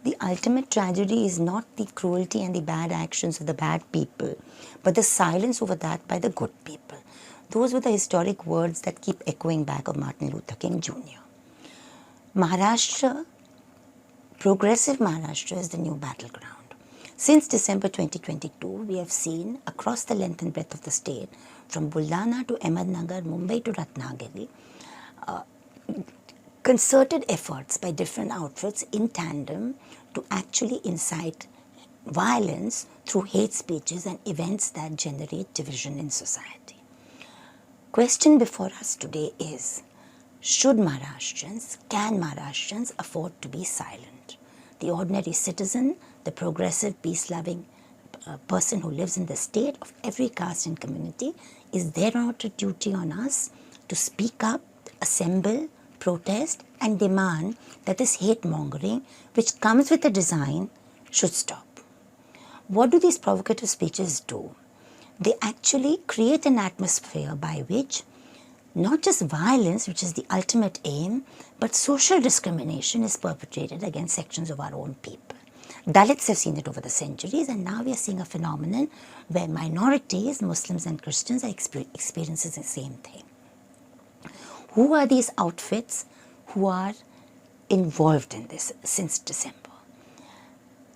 The ultimate tragedy is not the cruelty and the bad actions of the bad people, but the silence over that by the good people. Those were the historic words that keep echoing back of Martin Luther King Jr. Maharashtra, progressive Maharashtra, is the new battleground. Since December 2022, we have seen across the length and breadth of the state, from Buldana to Ahmednagar, Mumbai to Ratnagiri, concerted efforts by different outfits in tandem to actually incite violence through hate speeches and events that generate division in society. Question before us today is, should Maharashtrians, can Maharashtrians afford to be silent? The ordinary citizen, the progressive, peace-loving person who lives in the state of every caste and community, is there not a duty on us to speak up, assemble, protest and demand that this hate-mongering, which comes with a design, should stop? What do these provocative speeches do? They actually create an atmosphere by which not just violence, which is the ultimate aim, but social discrimination is perpetrated against sections of our own people. Dalits have seen it over the centuries, and now we are seeing a phenomenon where minorities, Muslims and Christians, are experiencing the same thing. Who are these outfits who are involved in this since December?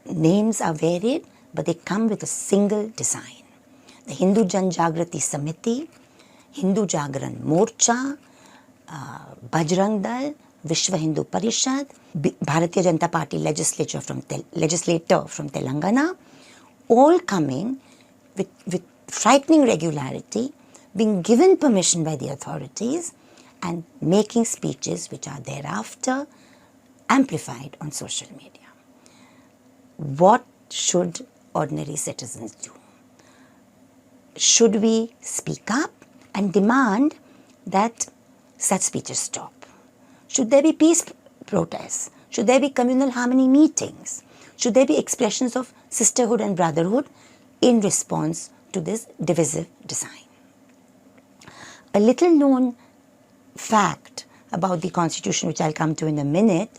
Names are varied, but they come with a single design. The Hindu Jan Jagrati Samiti, Hindu Jagran Morcha, Bajrang Dal, Vishwa Hindu Parishad, Bharatiya Janata Party legislator from Telangana, all coming with frightening regularity, being given permission by the authorities and making speeches which are thereafter amplified on social media. What should ordinary citizens do? Should we speak up and demand that such speeches stop? Should there be peace protests? Should there be communal harmony meetings? Should there be expressions of sisterhood and brotherhood in response to this divisive design? A little known fact about the Constitution, which I'll come to in a minute,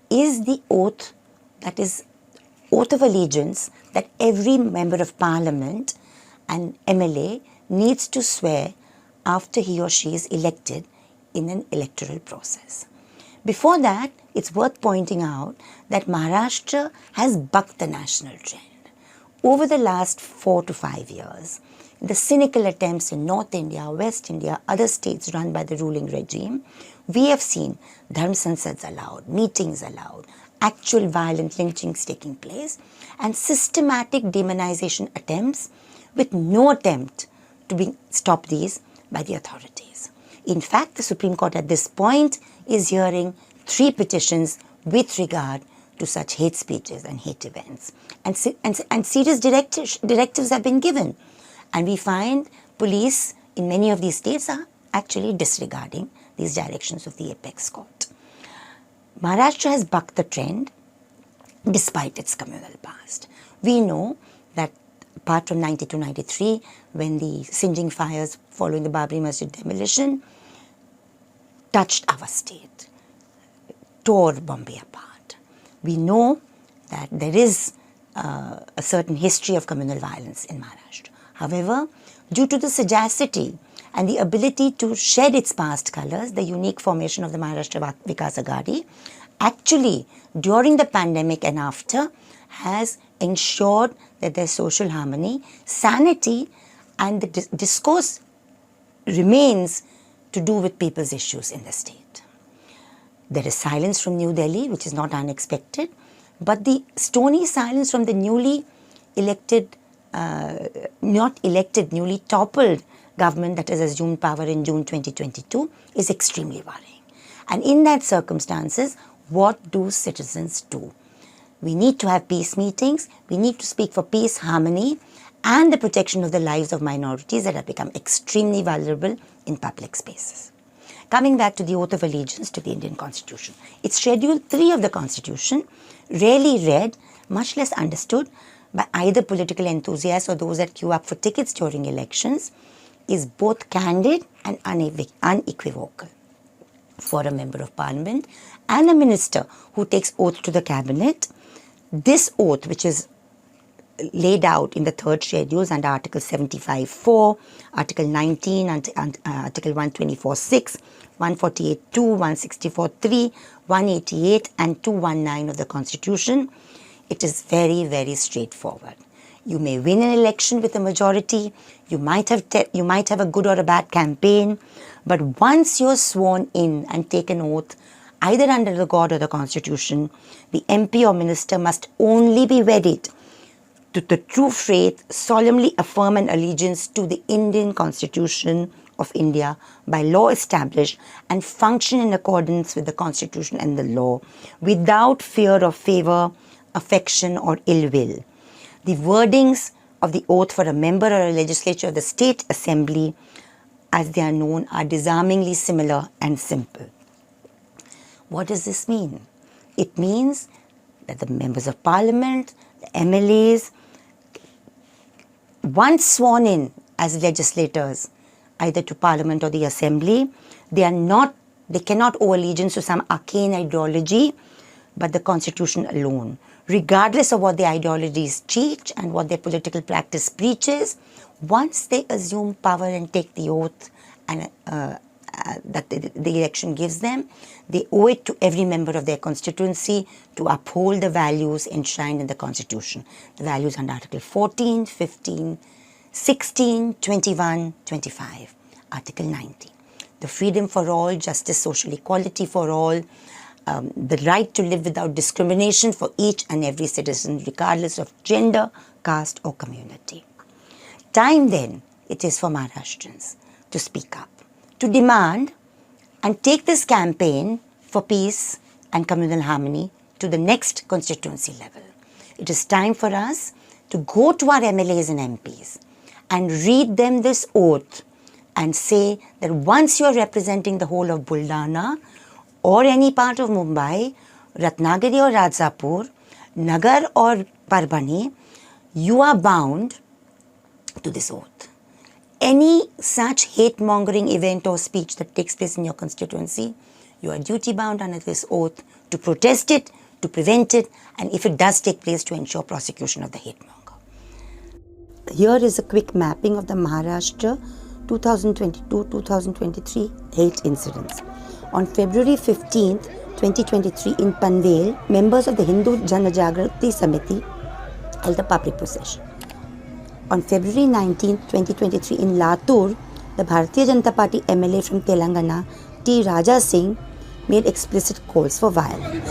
is the oath, that is oath of allegiance, that every member of parliament and MLA needs to swear after he or she is elected in an electoral process. Before that, it's worth pointing out that Maharashtra has bucked the national trend. Over the last 4 to 5 years, the cynical attempts in North India, West India, other states run by the ruling regime, we have seen dharm sansads allowed, meetings allowed, actual violent lynchings taking place, and systematic demonization attempts with no attempt to stop these by the authorities. In fact, the Supreme Court at this point is hearing 3 petitions with regard to such hate speeches and hate events. And serious directives have been given. And we find police in many of these states are actually disregarding these directions of the apex court. Maharashtra has bucked the trend despite its communal past. We know that apart from 92-93, when the singeing fires following the Babri Masjid demolition touched our state, tore Bombay apart. We know that there is a certain history of communal violence in Maharashtra. However, due to the sagacity and the ability to shed its past colours, the unique formation of the Maharashtra Vikas Aghadi actually during the pandemic and after has ensured that there's social harmony, sanity, and the discourse remains to do with people's issues in the state. There is silence from New Delhi, which is not unexpected, but the stony silence from the newly elected, newly toppled government that has assumed power in June 2022 is extremely worrying. And in that circumstances, what do citizens do? We need to have peace meetings, we need to speak for peace, harmony, and the protection of the lives of minorities that have become extremely vulnerable in public spaces. Coming back to the oath of allegiance to the Indian Constitution. It's Schedule 3 of the Constitution, rarely read, much less understood by either political enthusiasts or those that queue up for tickets during elections, is both candid and unequivocal. For a member of parliament and a minister who takes oath to the cabinet, This oath, which is laid out in the third schedules under Article 75.4, Article 19, Article 124.6, 148.2, 164.3, 188 and 219 of the Constitution, it is very, very straightforward. You may win an election with a majority, you might have a good or a bad campaign, but once you're sworn in and take an oath, either under the God or the Constitution, the MP or minister must only be wedded to the true faith, solemnly affirm an allegiance to the Indian Constitution of India by law established and function in accordance with the Constitution and the law without fear of favour, affection or ill will. The wordings of the oath for a member or a legislature of the State Assembly, as they are known, are disarmingly similar and simple. What does this mean? It means that the members of parliament, the MLAs, once sworn in as legislators, either to parliament or the assembly, they cannot owe allegiance to some arcane ideology, but the Constitution alone. Regardless of what the ideologies teach and what their political practice preaches, once they assume power and take the oath and that the election gives them, they owe it to every member of their constituency to uphold the values enshrined in the Constitution. The values under Article 14, 15, 16, 21, 25, Article 90. The freedom for all, justice, social equality for all, the right to live without discrimination for each and every citizen, regardless of gender, caste or community. Time then it is for Maharashtrians to speak up, to demand and take this campaign for peace and communal harmony to the next constituency level. It is time for us to go to our MLAs and MPs and read them this oath and say that once you are representing the whole of Buldana or any part of Mumbai, Ratnagiri or Rajapur, Nagar or Parbhani, you are bound to this oath. Any such hate-mongering event or speech that takes place in your constituency, you are duty-bound under this oath to protest it, to prevent it, and if it does take place, to ensure prosecution of the hate-monger. Here is a quick mapping of the Maharashtra 2022-2023 hate incidents. On February 15th, 2023 in Panvel, members of the Hindu Jan Jagrati Samiti held a public procession. On February 19, 2023 in Latur, the Bharatiya Janata Party MLA from Telangana, T. Raja Singh, made explicit calls for violence.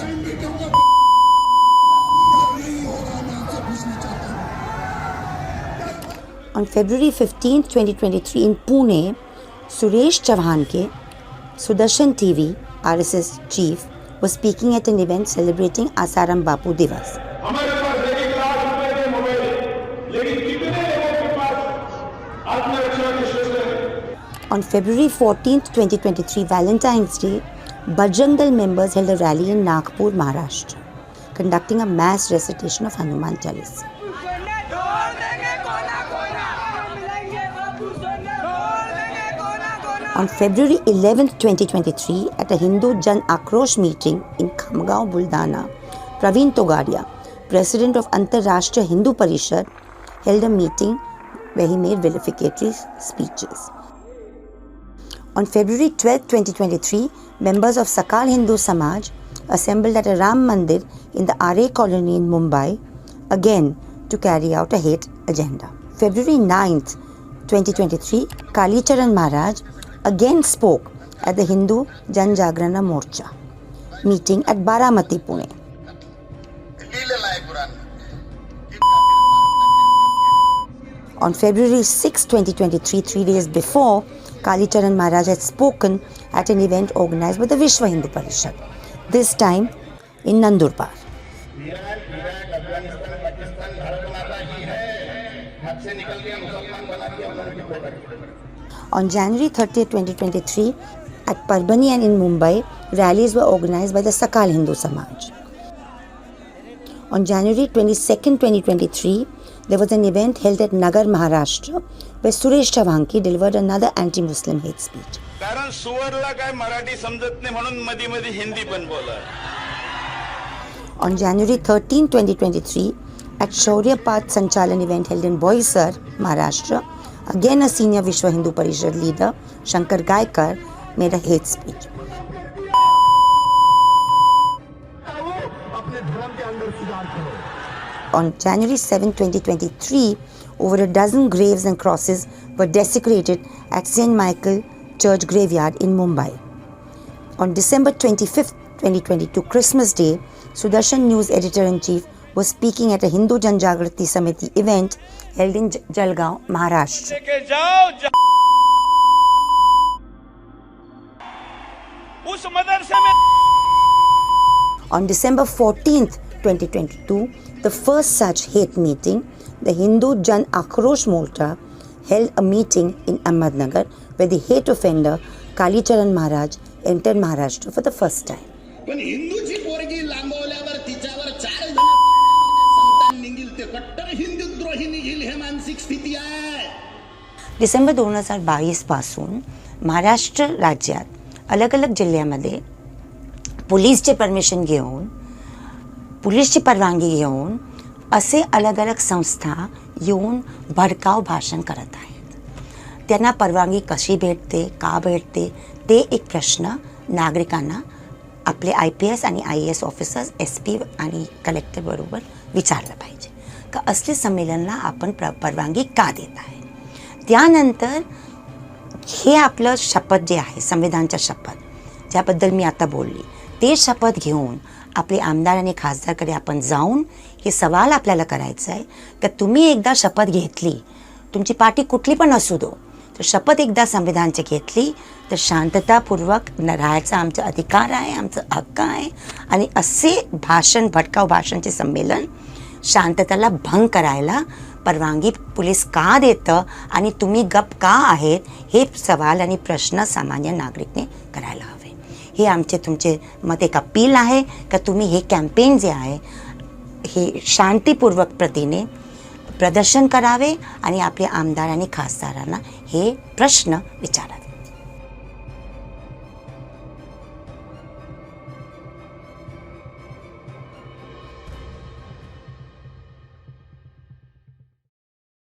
On February 15, 2023 in Pune, Suresh Chauhanke, Sudarshan TV, RSS chief, was speaking at an event celebrating Asaram Bapu Divas. On February 14, 2023, Valentine's Day, Bajrang Dal members held a rally in Nagpur, Maharashtra, conducting a mass recitation of Hanuman Chalisa. On February 11, 2023, at a Hindu Jan Akrosh meeting in Khamgaon, Buldana, Praveen Togadia, president of Antarashtriya Hindu Parishad, held a meeting where he made vilificatory speeches. On February 12, 2023, members of Sakal Hindu Samaj assembled at a Ram Mandir in the RA colony in Mumbai, again to carry out a hate agenda. February 9, 2023, Kali Charan Maharaj again spoke at the Hindu Jan Jagrana Morcha meeting at Baramati, Pune. On February 6, 2023, 3 days before, Kali Charan Maharaj had spoken at an event organized by the Vishwa Hindu Parishad, this time in Nandurbar. On January 30, 2023, at Parbhani and in Mumbai, rallies were organized by the Sakal Hindu Samaj. On January 22, 2023, there was an event held at Nagar, Maharashtra, where Suresh Chauhanke delivered another anti-Muslim hate speech. कारण सुवरला काय मराठी समजत नाही म्हणून मध्ये मध्ये हिंदी पण बोला. On January 13, 2023, at Shaurya Path Sanchalan event held in Boisar, Maharashtra, again a senior Vishwa Hindu Parishad leader, Shankar Gaikar, made a hate speech. On January 7, 2023, over a dozen graves and crosses were desecrated at St. Michael Church Graveyard in Mumbai. On December 25, 2022, Christmas Day, Sudarshan News editor-in-chief was speaking at a Hindu Janjagrati Samiti event held in Jalgaon, Maharashtra. On December 14th, 2022, the first such hate meeting, the Hindu Jan Akrosh Morcha held a meeting in Ahmednagar where the hate offender Kali Charan Maharaj entered Maharashtra for the first time. December 2022 पासून महाराष्ट्र राज्यात अलग अलग जिल्ह्यामध्ये पोलीसचे permission घेऊन पोलीसची परवानगी घेऊन असे अलग अलग संस्था येऊन भडकाऊ भाषण करत आहेत. त्यांना परवानगी कशी भेटते, का भेटते ते एक प्रश्न नागरिकांना आपले IPS आणि IAS ऑफिसर्स SP आणि कलेक्टर बरोबर विचारलं पाहिजे का असले संमेलनाला आपण परवानगी का देत आहे. त्यानंतर हे आपलं शपथ जे आहे संविधानचं शपथ ज्याबद्दल मी आता बोलली ते शपथ घेऊन आपले आमदार आणि खासदारकडे आपण जाऊन हे सवाल आपल्याला करायचा आहे की तुम्ही एकदा शपथ घेतली तुमची पार्टी कुठली पण असू दो तर शपथ एकदा संविधानची घेतली तर शांततापूर्वक राहायचा आमचा अधिकार आहे, आमचा हक्क आहे. आणि असे भाषण भडकाऊ भाषणचे संमेलन शांततेला भंग करायला परवानगी पोलीस का देतं आणि तुम्ही गप का आहेत हे सवाल आणि प्रश्न सामान्य नागरिकने करायला हवे. हे आमचे तुमचे मत एक अपील आहे का तुम्ही हे कॅम्पेन जे आहे हे शांतीपूर्वक प्रतीने प्रदर्शन करावे आणि आपल्या आमदार आणि खासदारांना हे प्रश्न विचारावे.